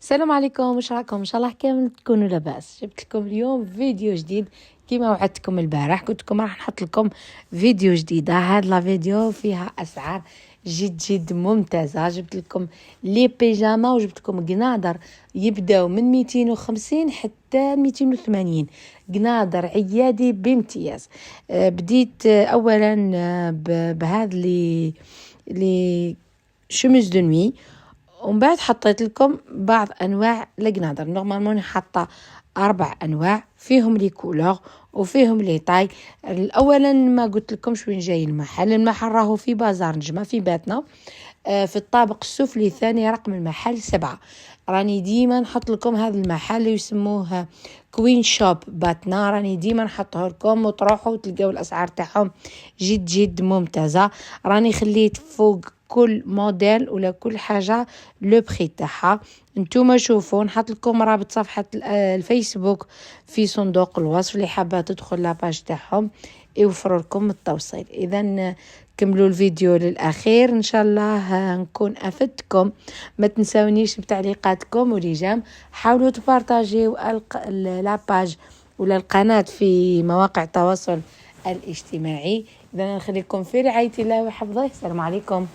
السلام عليكم، واش راكم؟ ان شاء الله كامل تكونوا لاباس. جبت لكم اليوم فيديو جديد كما وعدتكم البارح. قلت لكم راح نحط لكم فيديو جديده. هاد لا فيديو فيها اسعار جد ممتازه. جبت لكم لي بيجاما وجبت لكم قنادر يبداو من 250 حتى 280 قنادر عيادي بامتياز. بديت اولا بهذا لي شمس دو نوي، ومن بعد حطيت لكم بعض انواع القنادر. نورمالمون حاطه 4 انواع فيهم لي كولور وفيهم لي طاي. اولا ما قلت لكمش وين جاي المحل راهو في بازار نجمه في باتنا، في الطابق السفلي الثاني رقم المحل 7. راني ديما نحط لكم هذا المحل يسموه كوين شوب باتنا، راني ديما نحطه لكم وتروحوا تلقاو الاسعار تاعهم جد ممتازه. راني خليت فوق كل موديل ولا كل حاجه لو بري تاعها. نتوما شوفوا، نحط لكم رابط صفحه الفيسبوك في صندوق الوصف اللي حابه تدخل لاباج تاعهم يوفروا لكم التوصيل. اذا كملوا الفيديو للاخير، ان شاء الله نكون افدتكم. ما تنسونيش بتعليقاتكم وليجام. حاولوا تبارطاجيو لاباج ولا القناه في مواقع التواصل الاجتماعي. اذا نخليكم في رعايه الله وحفظه. السلام عليكم.